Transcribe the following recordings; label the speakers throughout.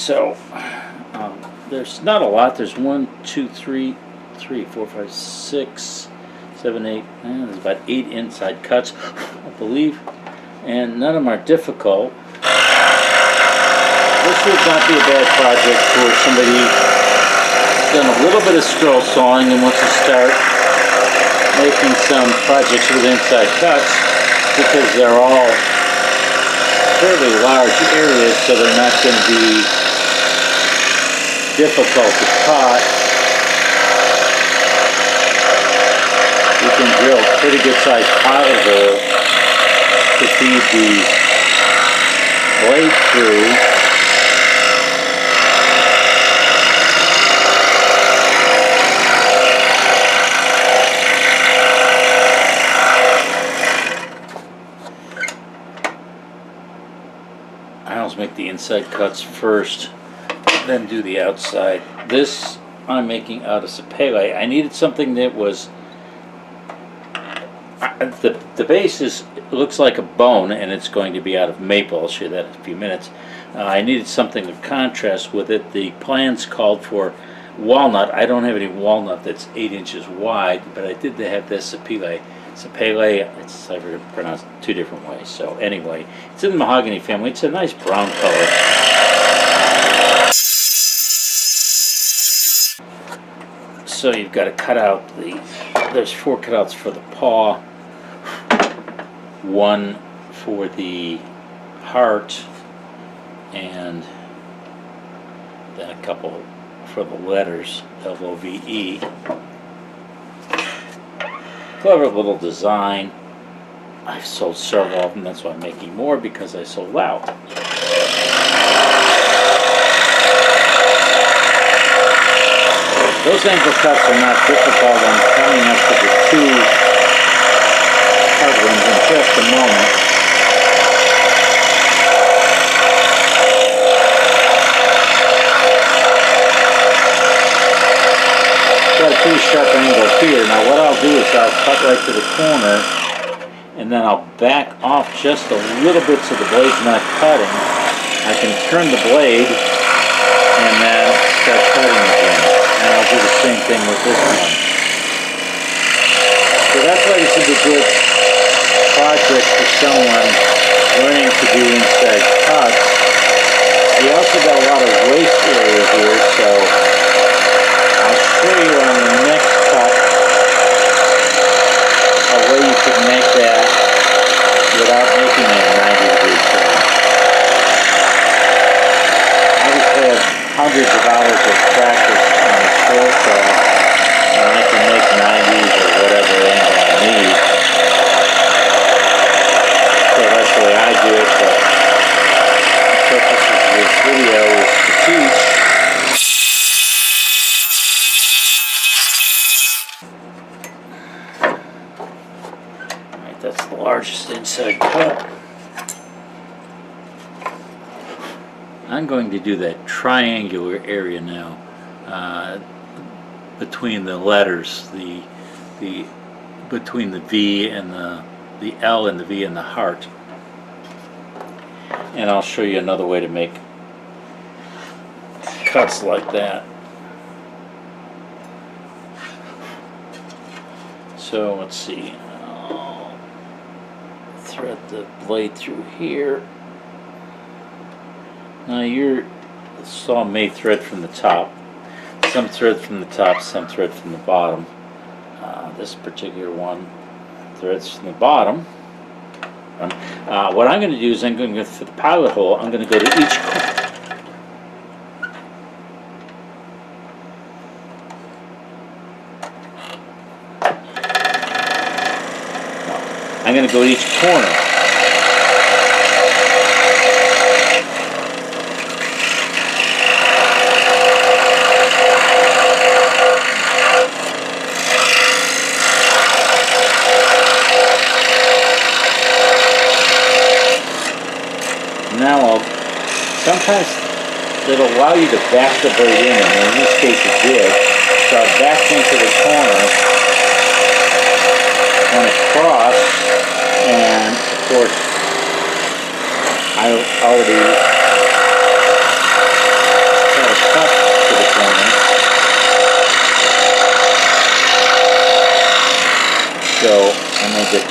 Speaker 1: So there's not a lot. There's 1, 2, 3, 4, 5, 6, 7, 8. There's about 8 inside cuts, I believe, and none of them are difficult. This would not be a bad project for somebody who's done a little bit of scroll sawing and wants to start making some projects with inside cuts, because they're all fairly large areas, so they're not going to be difficult to cut. You can drill a pretty good sized pilot hole to feed the blade through. I always make the inside cuts first, then do the outside. This I'm making out of sapele. I needed something that was, the base looks like a bone, and it's going to be out of maple. I'll show you that in a few minutes. I needed something to contrast with it. The plans called for walnut. I don't have any walnut that's 8 inches wide, but I did have this sapele. Sapele, it's pronounced 2 different ways. So anyway, it's in the mahogany family. It's a nice brown color. So you've got to cut out there's 4 cutouts for the paw, 1 for the heart, and then a couple for the letters, L-O-V-E. Clever little design. I've sold several of them, that's why I'm making more, because I sold out. Those angle cuts are not difficult. I'm coming up to the 2 hard ones in just a moment. Got a pretty sharp angle here. Now what I'll do is I'll cut right to the corner, and then I'll back off just a little bit so the blade's not cutting. I can turn the blade and then start cutting again. And I'll do the same thing with this one. So that's why this is a good project for someone learning to do inside cuts. You also got a lot of waste area here, so I'll show you on the next cut a way you could make that without making a 90-degree turn. Obviously, I have hundreds of hours of practice on the scroll saw, and I can make 90s or whatever angle I need. So that's the way I do it, but the purpose of this video is to teach. Alright, that's the largest inside cut. I'm going to do that triangular area now between the letters, between the V and the L and the V and the heart. And I'll show you another way to make cuts like that. So let's see. I'll thread the blade through here. Now your saw may thread from the top. Some thread from the top, some thread from the bottom. This particular one threads from the bottom. What I'm going to do is I'm going to go for the pilot hole. I'm going to go to each corner. I'm going to go to each corner. Now sometimes it'll allow you to back the blade in, and in this case it did. So I backed into the corner, went across, and of course I already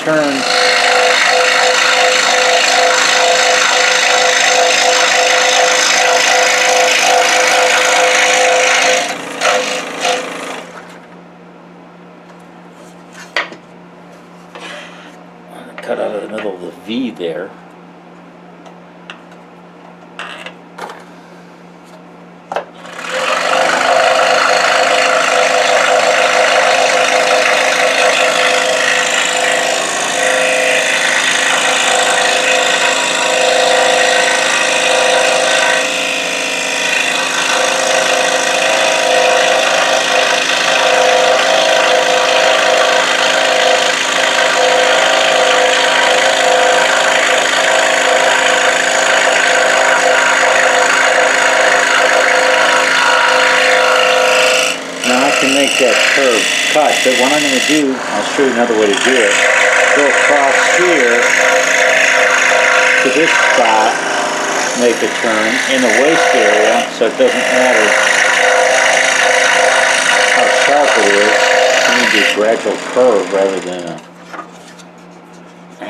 Speaker 1: turns. Cut out of the middle of the V there. Make that curve cut, but what I'm going to do, I'll show you another way to do it. Go across here to this spot, make a turn in the waist area, so it doesn't matter how sharp it is. It's going to be a gradual curve rather than an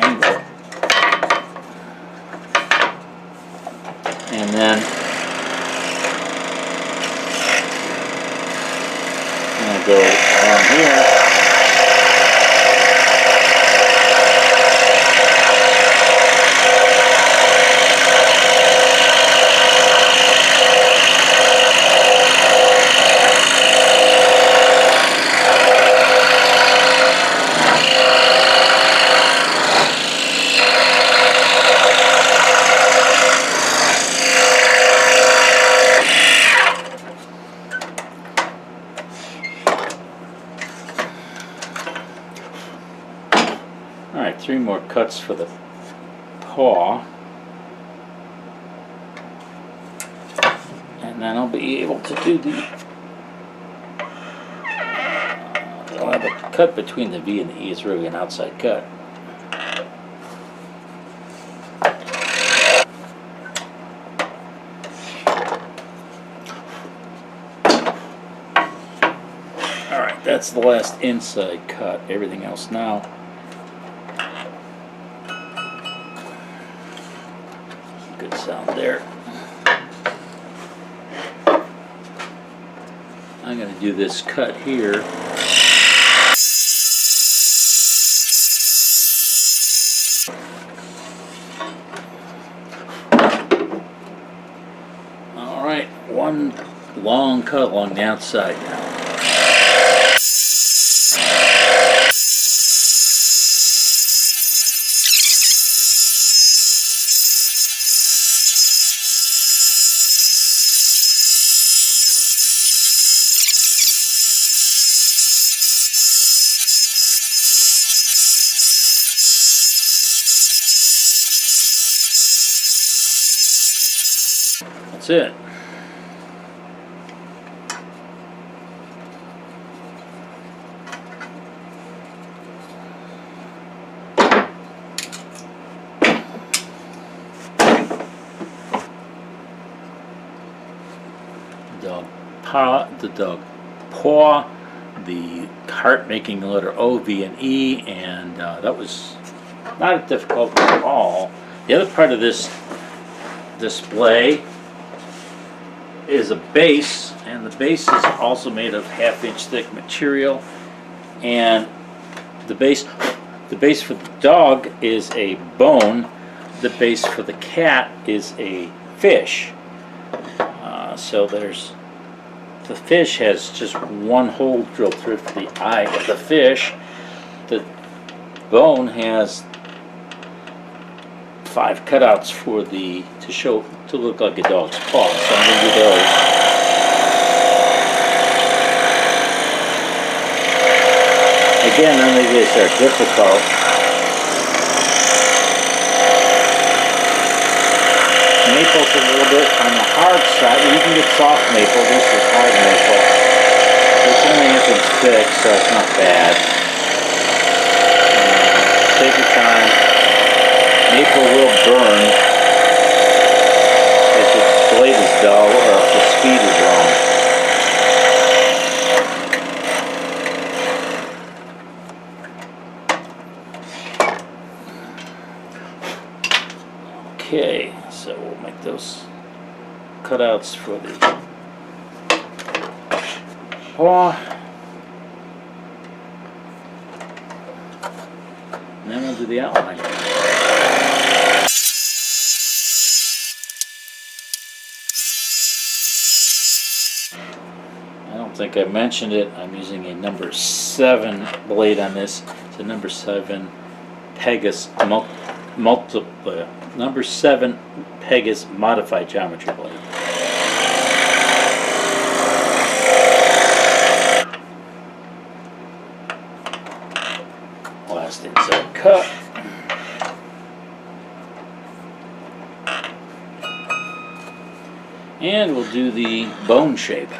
Speaker 1: angle. And then go along here. Alright, 3 more cuts for the paw. And then I'll be able to do the... I'll have a cut between the V and the E. It's really an outside cut. Alright, that's the last inside cut. Everything else now. Good sound there. I'm going to do this cut here. Alright, one long cut along the outside now. That's it. The dog paw, the heart making the letter O, V, and E, and that was not difficult at all. The other part of this display is a base, and the base is also made of 1/2-inch thick material, and the base for the dog is a bone. The base for the cat is a fish. So the fish has just one hole drilled through for the eye of the fish. The bone has 5 cutouts for to look like a dog's paw. So I'm going to do those. Again, none of these are difficult. Maple's a little bit on the hard side. You can get soft maple. This is hard maple. It's only 1 inch thick, so it's not bad. Take your time. Maple will burn if its blade is dull or if the speed is wrong. Okay, so we'll make those cutouts for the paw. And then we'll do the outline. I don't think I mentioned it. I'm using a number 7 blade on this. It's a number 7 Pegasus number 7 Pegasus modified geometry blade. Last inside cut. And we'll do the bone shape.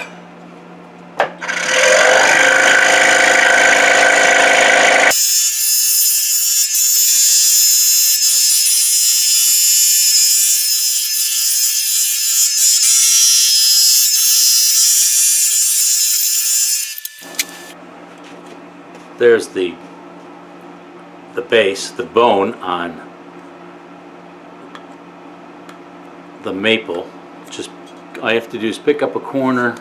Speaker 1: There's the base, the bone on the maple. Just all I have to do is pick up a corner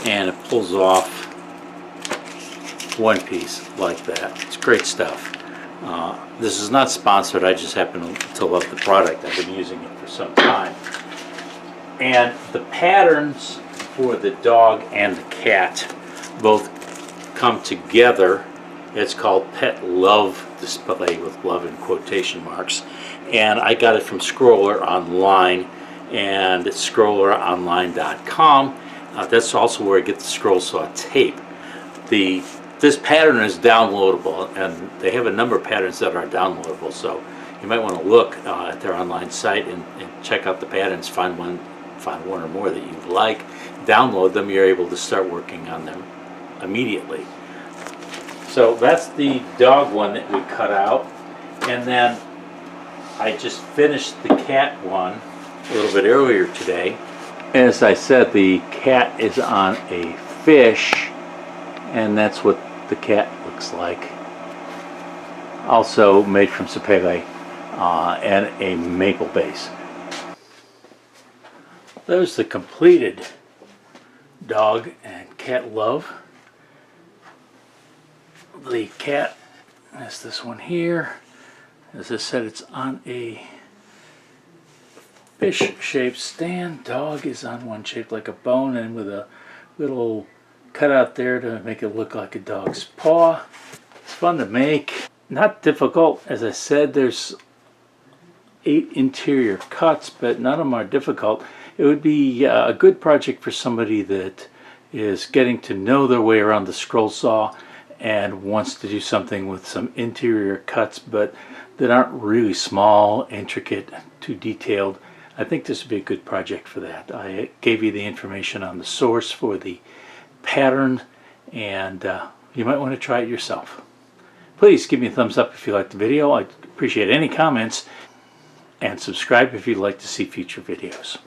Speaker 1: and it pulls off one piece like that. It's great stuff. This is not sponsored. I just happen to love the product. I've been using it for some time. And the patterns for the dog and the cat both come together. It's called Pet Love Display with love in quotation marks, and I got it from Scroller Online, and it's scrolleronline.com. That's also where I get the scroll saw tape. This pattern is downloadable, and they have a number of patterns that are downloadable, so you might want to look at their online site and check out the patterns, find one or more that you like, download them. You're able to start working on them immediately. So that's the dog one that we cut out, and then I just finished the cat one a little bit earlier today. As I said, the cat is on a fish, and that's what the cat looks like. Also made from sapele and a maple base. There's the completed dog and cat love. The cat is this one here. As I said, it's on a fish-shaped stand. Dog is on one shaped like a bone and with a little cutout there to make it look like a dog's paw. It's fun to make. Not difficult. As I said, there's 8 interior cuts, but none of them are difficult. It would be a good project for somebody that is getting to know their way around the scroll saw and wants to do something with some interior cuts, but that aren't really small, intricate, too detailed. I think this would be a good project for that. I gave you the information on the source for the pattern, and you might want to try it yourself. Please give me a thumbs up if you liked the video. I'd appreciate any comments, and subscribe if you'd like to see future videos.